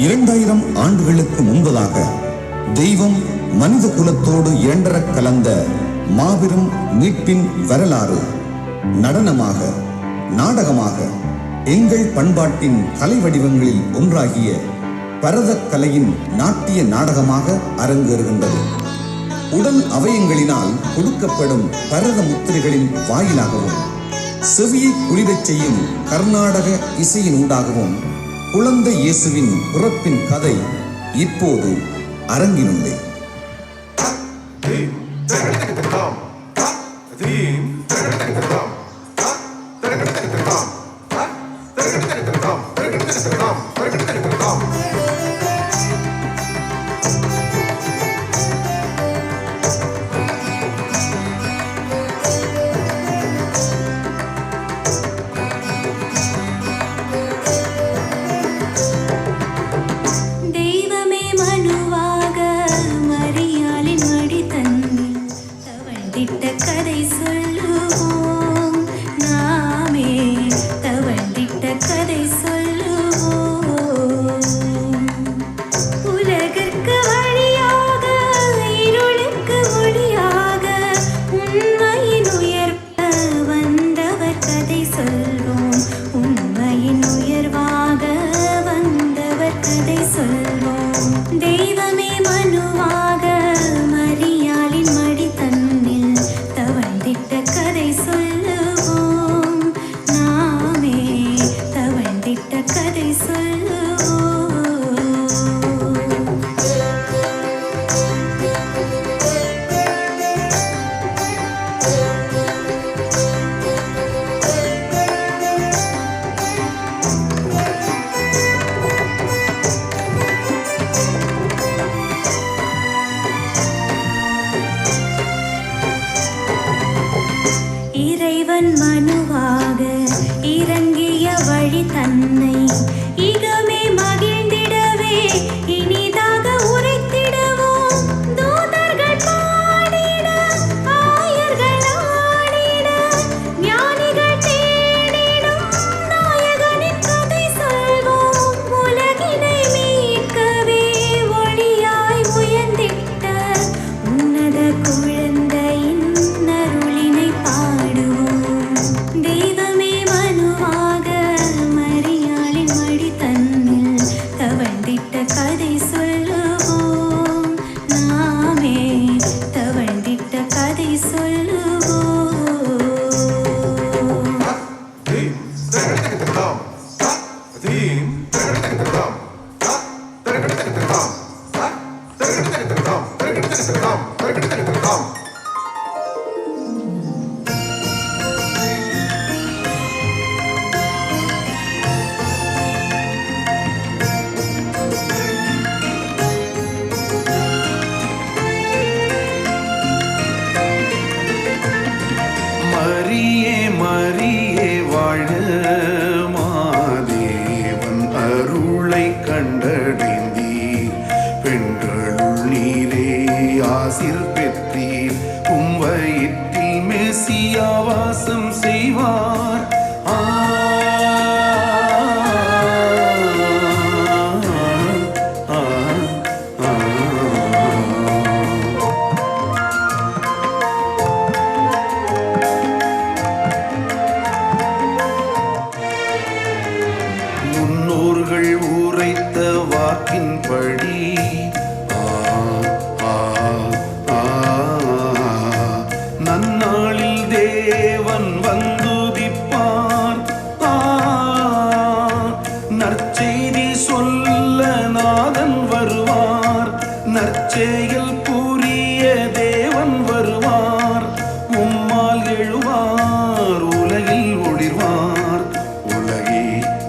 2000 ஆண்டுகளுக்கு முன்பதாக தெய்வம் மனித குலத்தோடு இரண்டர கலந்த மாபெரும் மீட்பின் வரலாறு நடனமாக, நாடகமாக, எங்கள் பண்பாட்டின் கலை வடிவங்களில் ஒன்றாகிய பரத கலையின் நாட்டிய நாடகமாக அரங்கேறுகின்றது. உடல் அவயங்களினால் கொடுக்கப்படும் பரத முத்திரைகளின் வாயிலாகவும் செவியை குளிரச் செய்யும் கர்நாடக இசையின் ஊடாகவும் குழந்தை இயேசுவின் பிறப்பின் கதை இப்போது அரங்கினுள்ளே.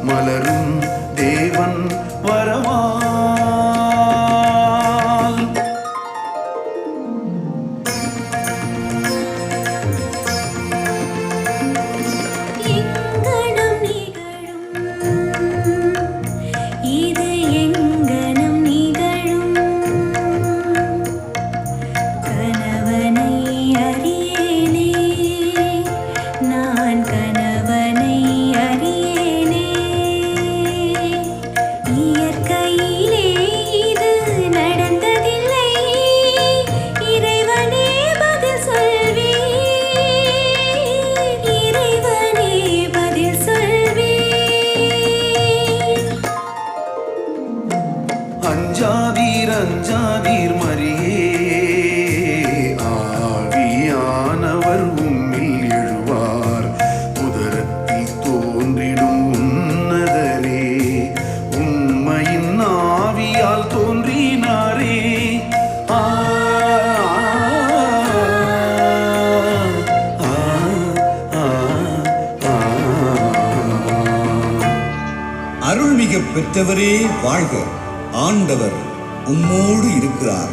மலரும் தேவன் வரவார். அருள்மிக பெற்றவரே வாழ்க. ஆண்டவர் உம்மோடு இருக்கிறார்.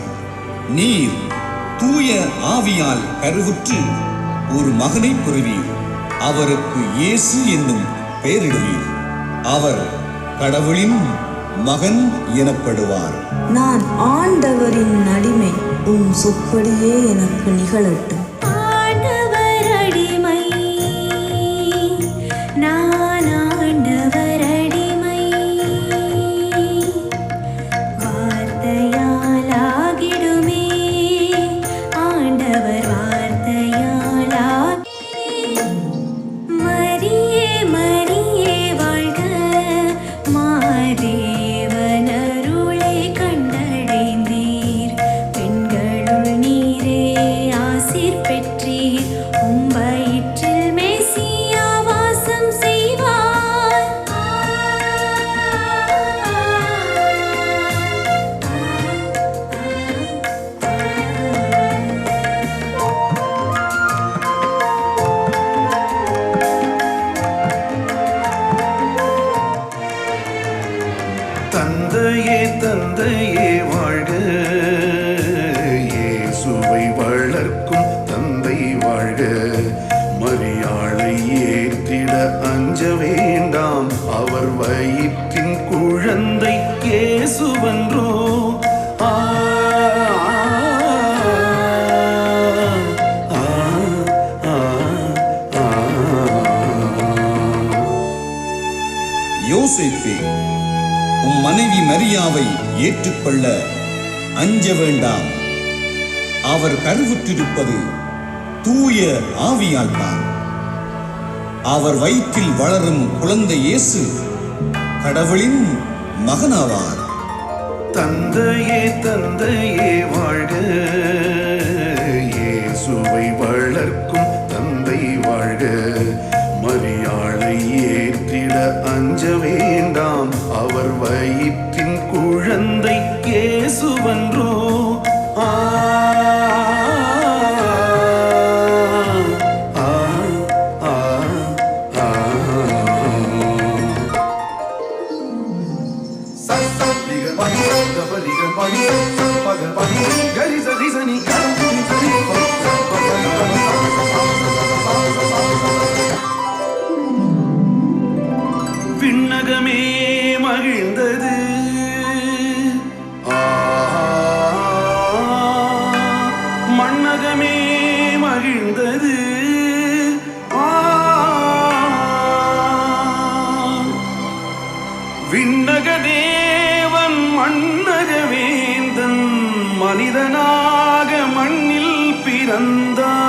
நீர் தூய ஆவியால் கருவுற்று ஒரு மகனை பெறுவீர். அவருக்கு இயேசு என்னும் பெயரிடுவீர். அவர் கடவுளின் மகன் எனப்படுவார். நான் ஆண்டவரின் அடிமை, உம் சொற்படியே எனக்கு நிகழட்டும். ஆண்டவர் அடிமை, நான் ஆண்டவர் அடிமை. வார்த்தையால் ஆகிடுமே, ஆண்டவர் வார்த்தையால் மரியே மரியே வாழ்க. மாதேவன் அருளை கண்டடைந்தீர். பெண்களுள் நீரே ஆசீர் பெற்றீர். உம் வயிற்றில் மெசியா வாசம் செய்வார். தந்தையே தந்தையே வாழ்க. இயேசுவை வளர்க்கும் தந்தை வாழ்க. மரியாளை ஏற்றிட அஞ்ச வேண்டாம். அவர் வயிற்றின் குழந்தை இயேசுவன்றோ. ஆ ஆ ஆ ஆ. யோசேப்பே, உம் மனைவி மரியாவை ஏற்றுக்கொள்ள அஞ்ச வேண்டாம். அவர் கருவுற்றிருப்பது தூய ஆவியால் தான். அவர் வயிற்றில் வளரும் குழந்தை இயேசு கடவுளின் மகனாவார். தந்தையே தந்தையே வாழ்க. இயேசுவை வளர்க்கும் தந்தை வாழ்க. மரியாளை ஏற்றிட அஞ்ச வேண்டாம். அவர் வயிற்றின் குழந்தை இயேசுவன்றோ. ஆ ஆ ஆ ஆ. விண்ணகமே மகிழ்ந்தது. மண்ணகமே மகிழ்ந்தது. விண்ணக தேவன் மண்ணக வேந்தன் மனிதனாக மண்ணில் பிறந்தார்.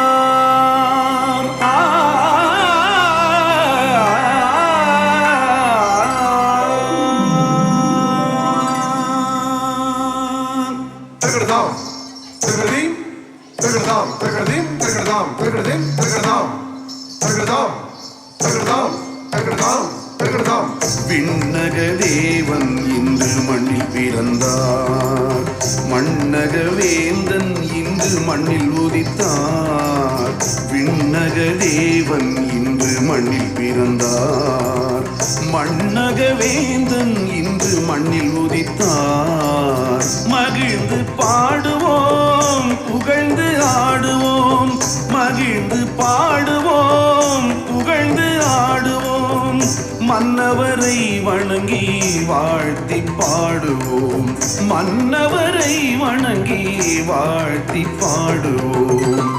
விண்ணக தேவன் இன்று மண்ணில் பிறந்தார். மண்ணக வேந்தன் இன்று மண்ணில் உதித்தார். விண்ணக தேவன் இன்று மண்ணில் பிறந்தார். மண்ணக வேந்தன் இன்று மண்ணில் உதித்தார். மகிழ்ந்து பாடுவோம், புகழ்ந்து ஆடுவோம். மகிழ்ந்து பாடுவோம், புகழ்ந்து ஆடுவோம். மன்னவரை வணங்கி வாழ்த்தி பாடுவோம். மன்னவரை வணங்கி வாழ்த்தி பாடுவோம்.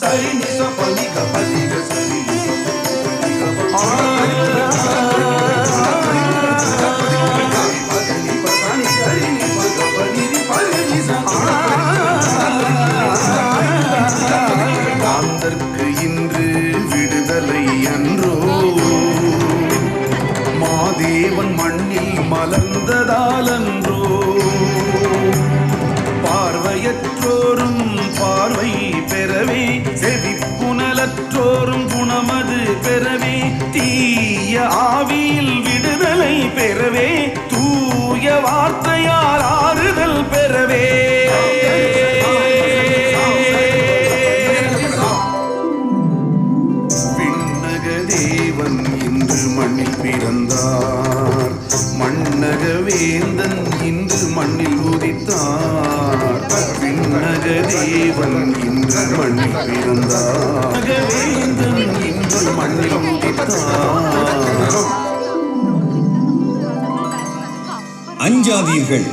சரி நிச பலிக பலிக சரி மாந்தர்க்கு இன்று விடுதலை அன்றோ. மாதேவன் மண்ணில் மலர்ந்ததால் அன்றோ. பார்வையற்றோரும் பார்வை பெறவே, செவிப்புணலற்றோரும் குணமது பெறவே, தீய ஆவியில் விடுதலை பெறவே, தூய வார்த்தையால் ஆறுதல் பெறவே. விண்ணக தேவன் இன்று மண்ணில் பிறந்தார். மண்ணக வேந்தன் இன்று மண்ணில் உதித்தார். விண்ணக தேவன் இன்று மண்ணில் பிறந்தார். வேந்தன் இன்று மண்ணில் உதித்தார். அஞ்சாதீர்கள்,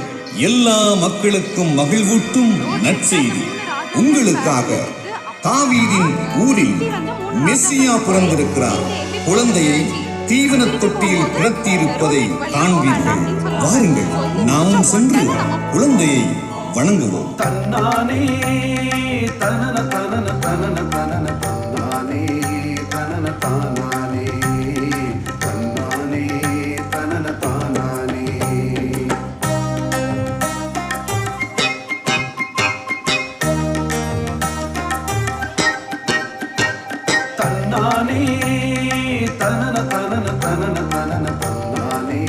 எல்லா மக்களுக்கும் மகிழ்வூட்டும் நற்செய்தி உங்களுக்காக. தாவீதின் ஊரில் மெஸ்ஸியா பிறந்திருக்கிறார். குழந்தையை தீவனத் தொட்டியில் கிடத்தியிருப்பதை காண்பீர்கள். வாருங்கள், நாமும் சென்று குழந்தையை வணங்குவோம். தன்னானே தனன தனன தனன தனன தன்னானே தனன தானானே தன்னானே தனன தானானே. தன்னானே தனன தனன தனன தனன தன்னானே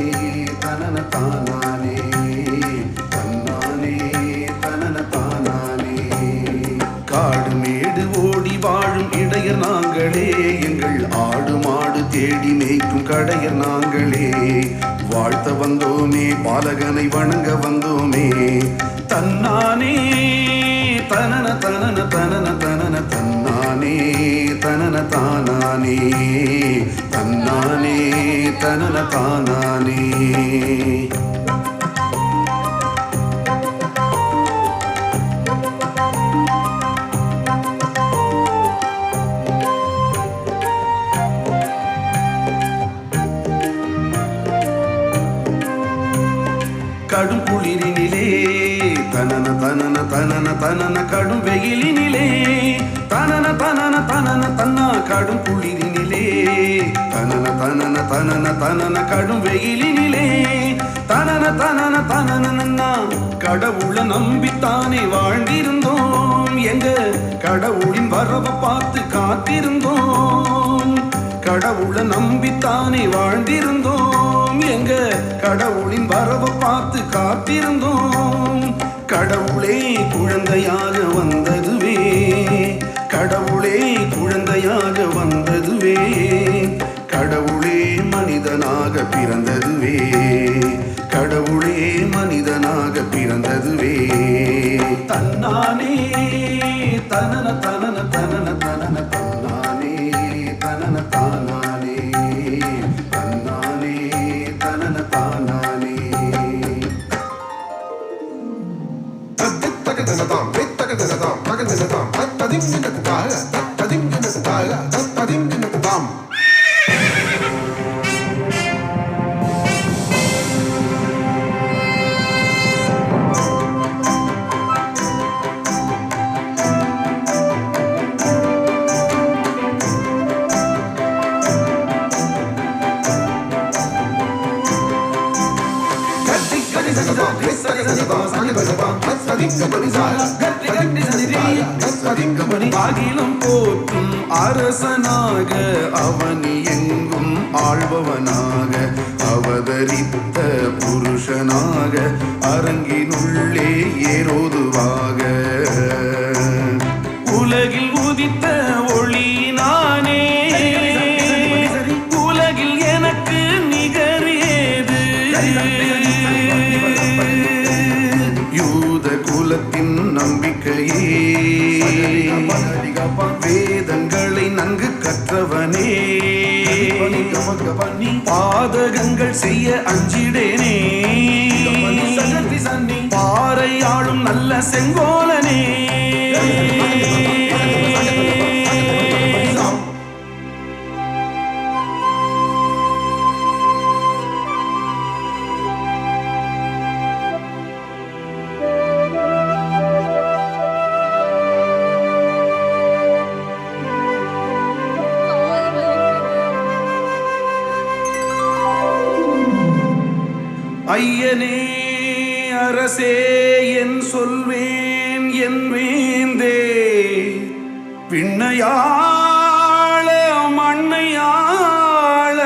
தனன தானானே தன்னானே தனன தானானே. காடு மேடு ஓடி வாழும் இடையர் நாங்களே, எங்கள் ஆடு மாடு தேடி மேய்க்கும் கடையர் நாங்களே. வாழ்த்த வந்தோமே, பாலகனை வணங்க வந்தோமே. தன்னானே தனன தனன தனன தனன தன்னானே தனன தானானே தன்னானே தனன தானானே. கடும் குளிரினிலே தனன தனன தனன தனன கடும் வெயிலினிலே தனன தனன தனன தன்னா. கடும் குளிரினிலே தனன தனன தனன தனன கடும் வெயிலினிலே தனன தனன தனன நன்னா. கடவுளை நம்பித்தானே வாழ்ந்திருந்தோம், எங்க கடவுளின் வரவை பார்த்து காத்திருந்தோம். கடவுளை நம்பித்தானே வாழ்ந்திருந்தோம், எங்க கடவுளின் வரவை பார்த்து காத்திருந்தோம். கடவுளே குழந்தையாக வந்ததுவே, கடவுளே குழந்தையாக வந்ததுவே, கடவுளே மனிதனாக பிறந்ததுவே, கடவுளே மனிதனாக பிறந்ததுவே. தன்னானே தனன தனன தனன தனன தன்னானே தனன தானானே தன்னானே தனன தானானே. அகிலம் போற்றும் அரசனாக அவனி எங்கும் ஆள்பவனாக அவதரித்த புருஷனாக அரங்கினுள்ளே ஏரோதுவாக உலகில் உதித்த ஒளி நானே, உலகில் எனக்கு நிகர் ஏது. யூத குலத்தின் நம்பிக்கையே, வேதங்களை நன்கு கற்றவனே, பாதகங்கள் செய்ய அஞ்சிடேனே. பாறை ஆளும் நல்ல செங்கோலனே. ஐயனே அரசே என் சொல்வேன் என் வேந்தே, விண்ணையாள மண்ணையாள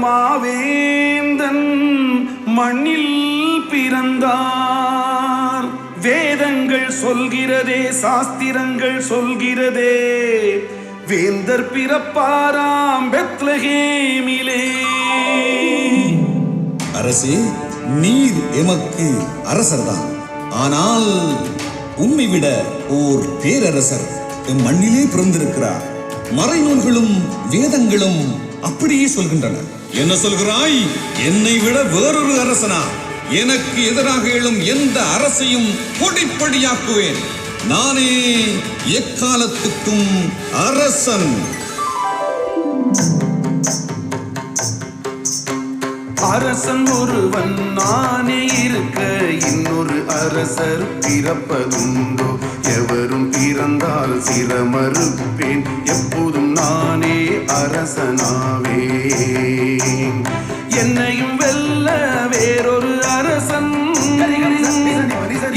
மாவேந்தன் மண்ணில் பிறந்தார். வேதங்கள் சொல்கிறதே, சாஸ்திரங்கள் சொல்கிறதே, வேந்தர் பிறப்பாராம் பெத்லகேமிலே. அரசே, நீர் எமக்கு அரசர்தான். ஆனால் உம்மை விட ஓர் பேரரசர் எம் மண்ணிலே பிறந்திருக்கிறார். மறைநூல்களும் வேதங்களும் அப்படியே சொல்கின்றன. என்ன சொல்கிறாய்? என்னை விட வேறொரு அரசனா? எனக்கு எதிராக எழும் எந்த அரசையும் பொடிப்படியாக்குவேன். நானே எக்காலத்துக்கும் அரசன். அரசன் ஒருவன் நானே இருக்க இன்னொரு அரசர் பிறப்பதுண்டோ? எவரும் பிறந்தால் சிரமறுப்பேன், எப்போதும் நானே அரசனாவேன். என்னையும் வெல்ல வேறொரு அரசன்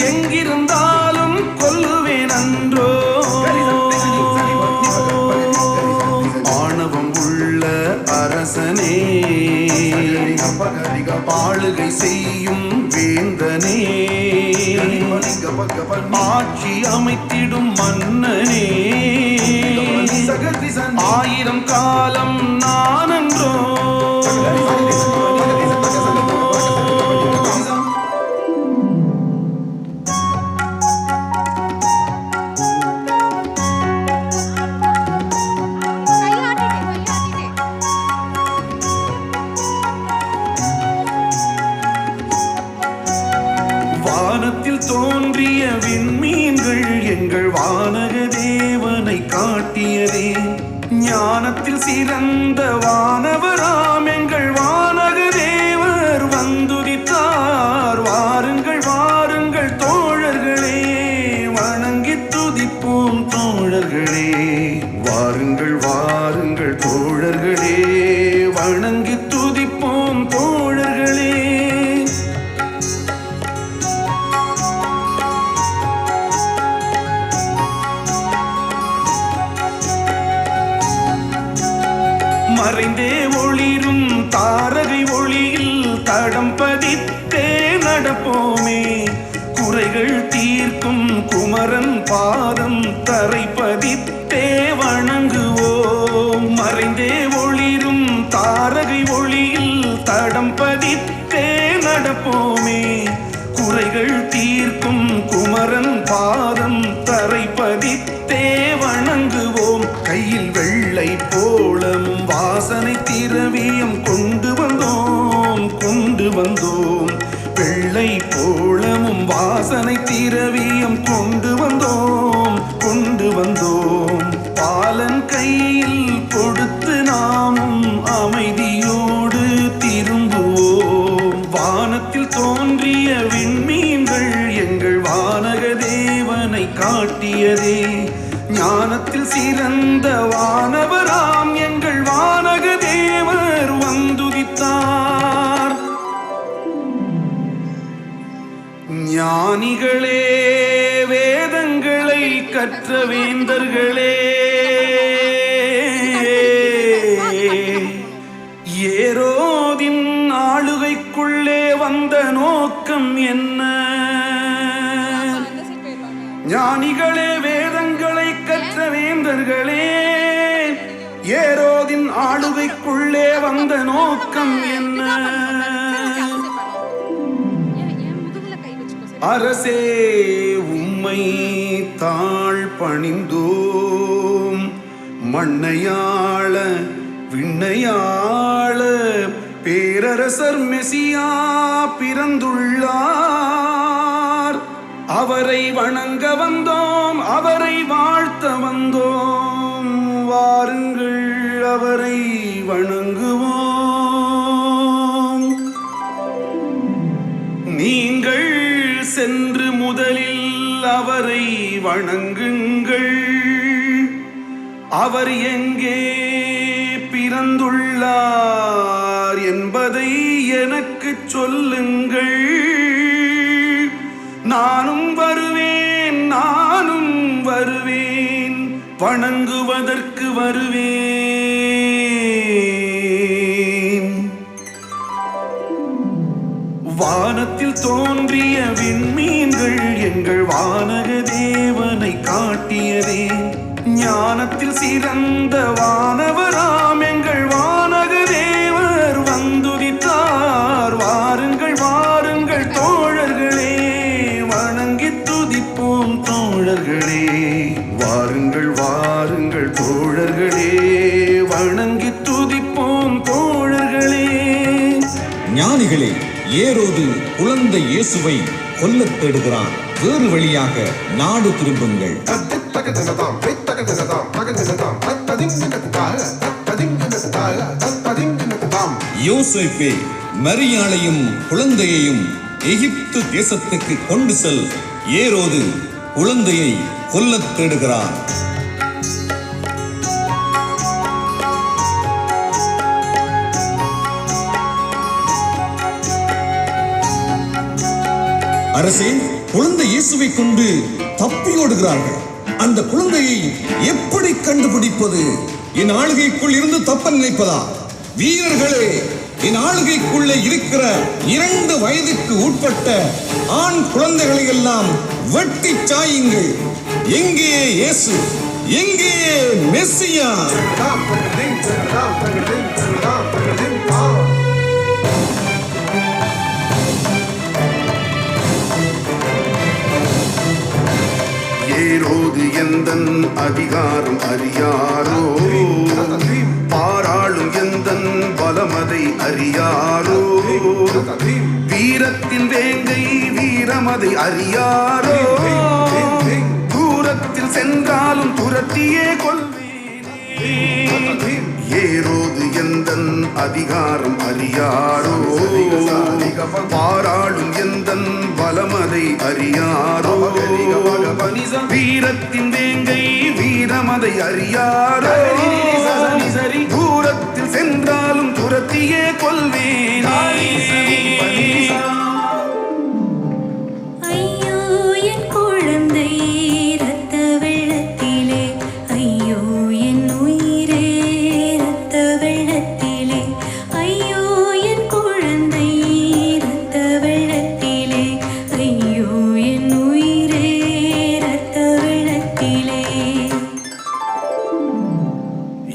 எங்கிருந்தாலும் கொல்லுவேன் அன்றோ? ஆணவம் உள்ள அரசனே, ஆளுகை செய்யும் வேந்தனே, ஆட்சி அமைத்திடும் மன்னனே, 1000 காலம் நானன்றோ? வானத்தில் தோன்றிய விண்மீன்கள் எங்கள் வானக தேவனை காட்டியதே. ஞானத்தில் சிறந்த வானவராம் எங்கள் வானக தேவர் வந்துதித்தார். வாருங்கள் வாருங்கள் தோழர்களே, வணங்கி துதிப்போம் தோழர்களே. வாருங்கள் வாருங்கள் தோழர்களே, வணங்கி துதிப்போம் தோழர்களே. மறைந்தே ஒளிரும் தாரகை ஒளியில் தடம் பதித்தே நடப்போமே. குறைகள் தீர்க்கும் குமரன் பாதம் தரை பதித்தே வணங்குவோம். மறைந்தே ஒளிரும் தாரகை ஒளியில் தடம் பதித்தே நடப்போமே. குறைகள் தீர்க்கும் குமரன் பாதம் தரை பதித்தே வணங்குவோம். கையில் வெள்ளை போலமும் வாசனை திரவியம் கொண்டு வந்தோம் கொண்டு வந்தோம். வெள்ளை போலமும் வாசனை திரவியம் கொண்டு வந்தோம் கொண்டு வந்தோம். பாலன் கையில் கொடுத்து நாமும் அமைதியோடு திரும்புவோம். வானத்தில் தோன்றிய விண்மீன்கள் எங்கள் வானக தேவனை காட்டியதே. ஞானத்தில் சிறந்த வானவராம் எங்கள் வானக தேவர் வந்துதித்தார். ஞானிகளே, வேதங்களை கற்ற வேந்தர்களே, ஏரோதின் ஆளுகைக்குள்ளே வந்த நோக்கம் என்ன? ஞானிகளே, வேதங்களை கற்ற வேந்தர்களே, ஏரோதின் ஆளுகைக்குள்ளே வந்த நோக்கம் என்ன? அரசே, உம்மை தாழ் பணிந்தோம். மண்ணையாள விண்ணையாள பேரரசர் மெசியா பிறந்துள்ளார். அவரை வணங்க வந்தோம், அவரை வாழ்த்த வந்தோம். வாருங்கள், அவரை வணங்குவோம். நீங்கள் சென்று முதலில் அவரை வணங்குங்கள். அவர் எங்கே பிறந்துள்ளார் என்பதை எனக்கு சொல்லுங்கள். நானும் வருவேன், நானும் வருவேன், வணங்குவதற்கு வருவேன். வானத்தில் தோன்றிய விண்மீன்கள் எங்கள் வானக தேவனை காட்டியதே. ஞானத்தில் சிறந்த வானவராம் எங்கள் வானக தேவர் வந்துதித்தார். வாருங்கள் வாருங்கள் தோழர்களே, வணங்கி துதிப்போம் தோழர்களே. வாருங்கள் வாருங்கள் தோழர்களே, வணங்கி துதிப்போம் தோழர்களே. ஞானிகளே, ஏரோது குழந்தை இயேசுவை கொல்லத் தேடுகிறான். வேறு வழியாக நாடு திரும்புங்கள். யோசேப்பே, மரியாளையும் குழந்தையையும் எகிப்து தேசத்துக்கு கொண்டு செல். ஏரோது குழந்தையை கொல்லத் தேடுகிறான். அரசே, குழந்தை இயேசுவை கொண்டு தப்பியோடுகிறார்கள். அந்த குழந்தையை எப்படி கண்டுபிடிப்பது? என் ஆளுகைக்குள் இருந்து தப்ப நினைப்பதா? வீரர்களே, என் ஆளுகைக்குள்ளே இருக்கிற 2 வயதுக்கு உட்பட்ட ஆண் குழந்தைகளை எல்லாம் வெட்டி சாயுங்கள். எங்கே இயேசு? எங்கே மெஸ்ஸியா? ஏரோது எந்தன் அதிகாரம் அறியாரோ, பாராளும் எந்தன் பலமதை அறியாரோ, வீரத்தின் வேங்கை வீரமதை அறியாரோ, தூரத்தில் சென்றாலும் துரத்தியே கொள்வேனே. ஏரோது எந்தன் அதிகாரம் அறியாரோ, பாராளும் எந்தன் பலமதை அறியாரோ, வீரத்தின் வேங்கை வீரமதை அறியாரோ, தூரத்தில் சென்றாலும் துரத்தியே கொள்வேனே. ஐயோ என் குழந்தை இரத்த வெள்ளத்திலே, ஐயோ என் உயிரே இரத்த வெள்ளத்திலே, ஐயோ என் குழந்தை இரத்த வெள்ளத்திலே, ஐயோ என் உயிரே இரத்த வெள்ளத்திலே.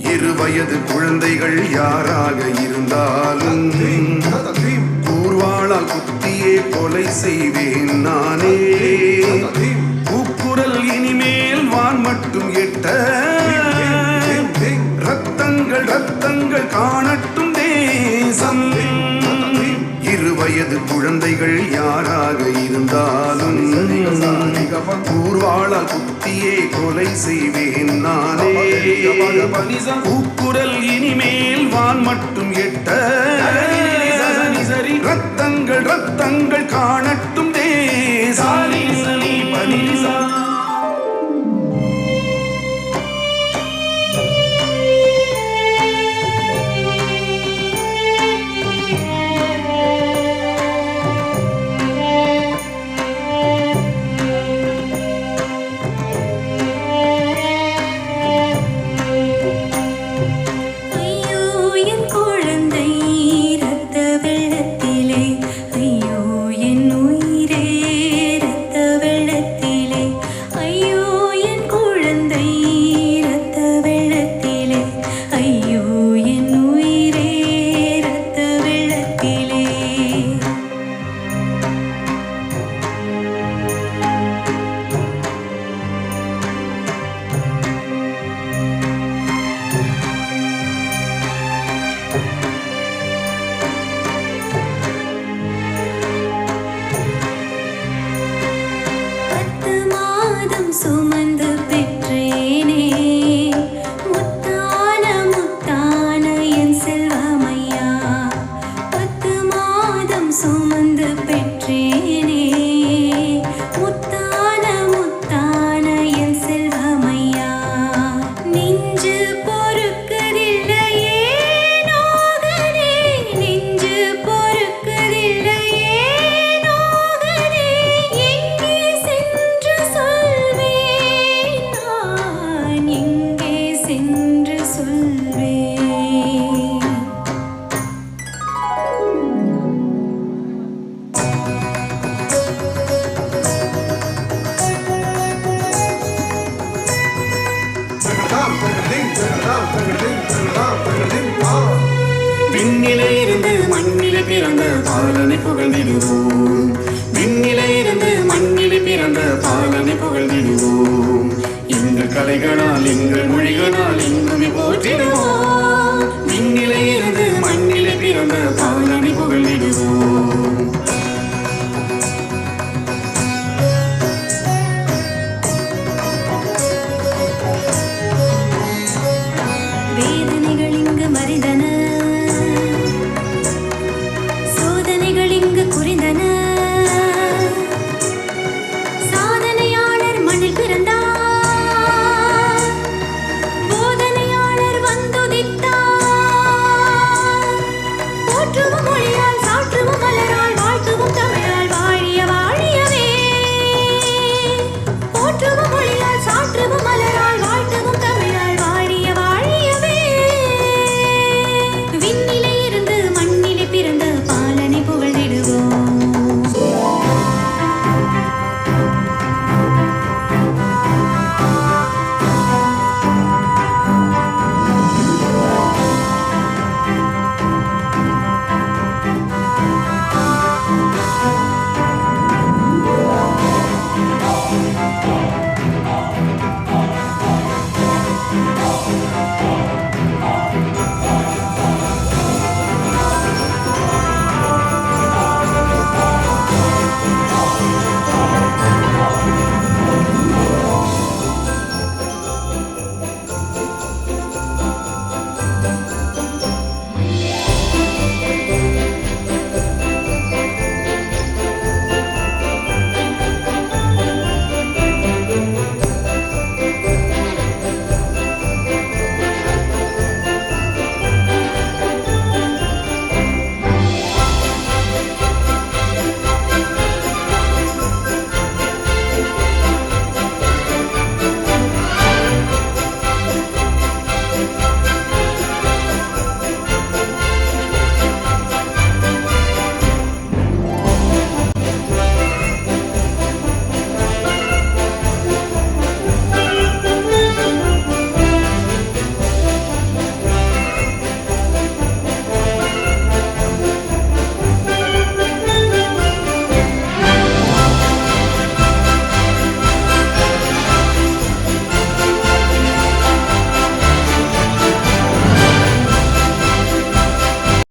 2 வயது குழந்தைகள் யாராக இருந்தாலும் கூர்வாளால் குத்தியே கொலை செய்வேன் நானே. கூக்குரல் இனிமேல் வான் மட்டும் எட்ட, ரத்தங்கள் ரத்தங்கள் காணட்டும் தேசம். 2 வயது குழந்தைகள் யாராக இருந்தாலும் கூர்வாளால் குத்தியே கொலை செய்வேன் நானே. கூக்குரல் இனிமேல் வான் மட்டும் எட்ட, ரத்தங்கள் ரத்தங்கள் காணட்டும் தேசம். ஐயோ என் குழந்தை விண்ணிலே இருந்து மண்ணிலே பிறந்த பாலனை புகழ்ந்திடுவோம். விண்ணிலே இருந்து மண்ணிலே பிறந்த பாலனை புகழ்ந்திடுவோம். எங்கள் கலைகளால் எங்கள் மொழிகளால் எங்குமே போற்றிடுவோம்.